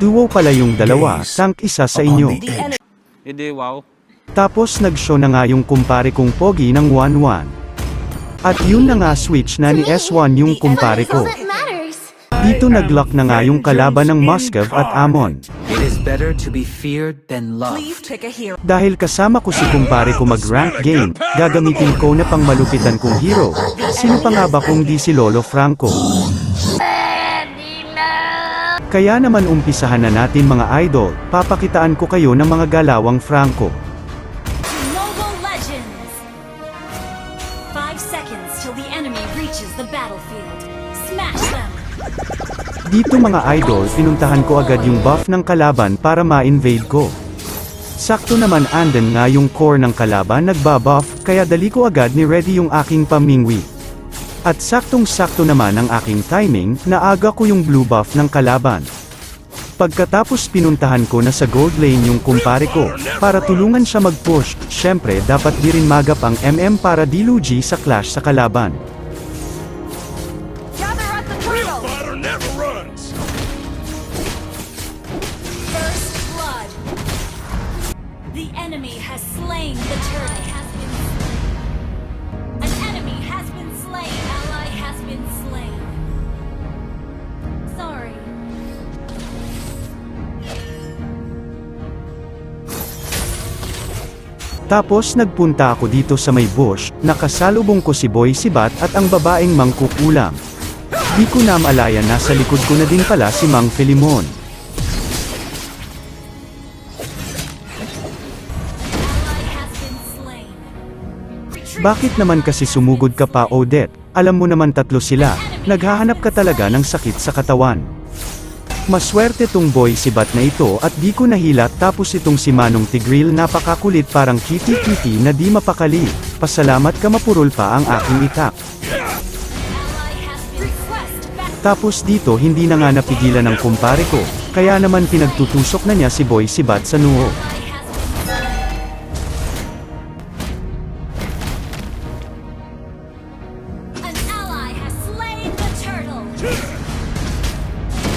Duo pala yung dalawa, tank isa sa inyo. Hindi, wow. Tapos nag-show na nga yung kumpare kong pogi ng 1-1. At yun na nga switch na ni S1 yung kumpare ko. Dito nag-lock na nga yung kalaban ng Muscov at Amon. It is better to be feared than loved. Dahil kasama ko si kumpare ko mag-rank game, gagamitin ko na pang malupitan kong hero. Sino pa nga ba kung di si Lolo Franco? Kaya naman umpisahan na natin mga idol, papakitaan ko kayo ng mga galawang Franco. Mobile Legends! 5 seconds till the enemy reaches the battlefield. Smash them! Dito mga idol, pinuntahan ko agad yung buff ng kalaban para ma-invade ko. Sakto naman anden nga yung core ng kalaban nagbabuff, kaya dali ko agad ni ready yung aking pamingwi. At saktong-sakto naman ang aking timing, naaga ko yung blue buff ng kalaban. Pagkatapos pinuntahan ko na sa gold lane yung kumpare ko, para tulungan siya mag-push, syempre dapat di rin magap ang MM para di lugi sa clash sa kalaban. First blood! The enemy has slain the turtle. An enemy has been slain. Ally has been slain. Sorry. Tapos nagpunta ako dito sa may bush, nakasalubong ko si Boy Sibat at ang babaeng mangkukulam. Di ko na malaya nasa likod ko na din pala si Mang Filimon. Ally has been slain. Retreat. Bakit naman kasi sumugod ka pa Odette? Alam mo naman tatlo sila, naghahanap ka talaga ng sakit sa katawan. Maswerte tong Boy Sibat na ito at di ko nahilat tapos itong si Manong Tigril napakakulit parang kitty-kitty na di mapakali. Pasalamat ka mapurol pa ang aking itak. Ally has been request back. Tapos dito hindi na nga napigilan ng kumpare ko, kaya naman pinagtutusok na niya si Boy Sibat sa noo. An ally has slain the turtle.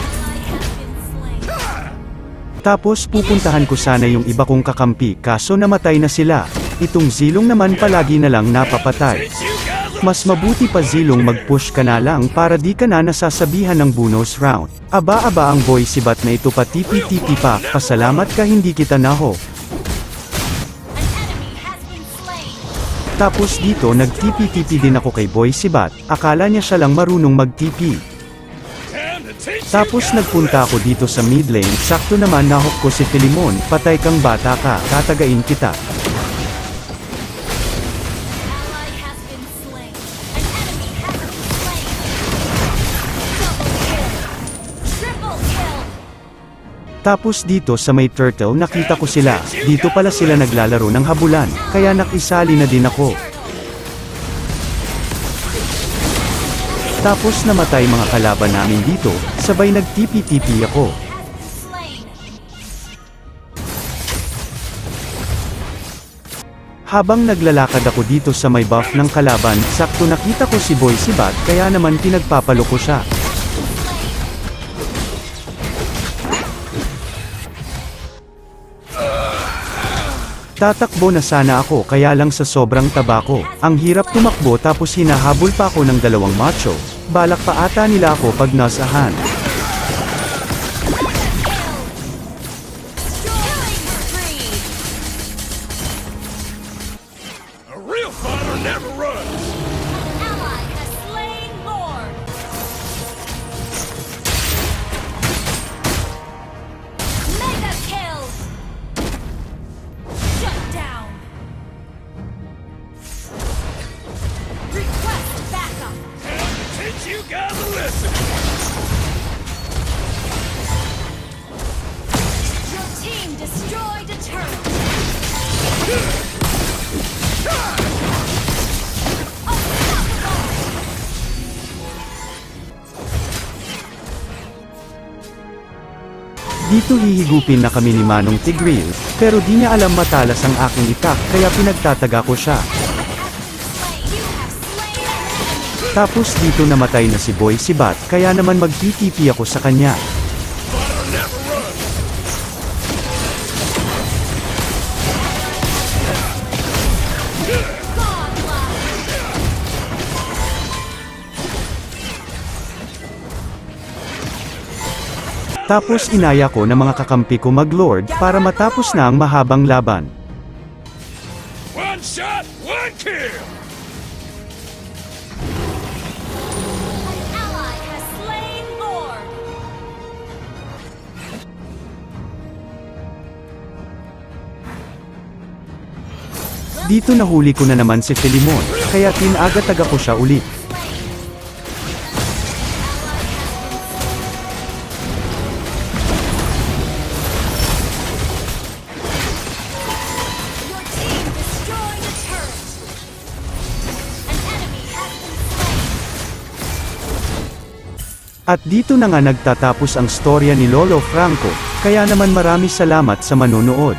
Ally has been slain. Tapos pupuntahan ko sana yung iba kong kakampi kaso namatay na sila. Itong Zilong naman palagi na lang napapatay. Mas mabuti pa Zilong mag-push ka na lang para di ka na nasasabihan ng bonus round. Aba-aba ang Boy Sibat na ito pa tipi-tipi pa, pasalamat ka hindi kita naho. An enemy has been slain. Tapos dito nag-tipi-tipi din ako kay Boy Sibat, akala niya siya lang marunong mag-tipi. Tapos nagpunta ako dito sa mid lane, sakto naman nahok ko si Filimon, patay kang bata ka, tatagain kita. Ally has been slain. An enemy has been slain. Double kill. Triple kill. Tapos dito sa may turtle nakita ko sila, dito pala sila naglalaro ng habulan, kaya nakisali na din ako. Tapos namatay mga kalaban namin dito, sabay nagtipi-tipi ako. Has been slain. Habang naglalakad ako dito sa may buff ng kalaban, sakto nakita ko si Boy Sibat kaya naman pinagpapalo ko siya. Tatakbo na sana ako kaya lang sa sobrang taba ko. Ang hirap tumakbo tapos hinahabol pa ako ng dalawang macho. Balak pa ata nila ako pag nasahan. Killing spree. A real fighter never runs. Ally has slain Lord. Mega kill. Shut down. Request backup. Time to teach you guys a lesson. Your team destroyed a turtle. Dito hihigupin na kami ni Manong Tigril, pero di niya alam matalas ang aking itak kaya pinagtataga ko siya. You have slain an enemy. Tapos dito namatay na si Boy Sibat kaya naman magtitipi ako sa kanya. Fighter never runs. Tapos inaya ko na mga kakampi ko mag-lord para matapos na ang mahabang laban. One shot, one kill! An ally has slain Lord. Dito nahuli ko na naman si Filimon, kaya tinagataga ko siya ulit. Your team destroyed a turret. An enemy has been slain. At dito na nga nagtatapos ang storya ni Lolo Franco, kaya naman marami salamat sa manonood.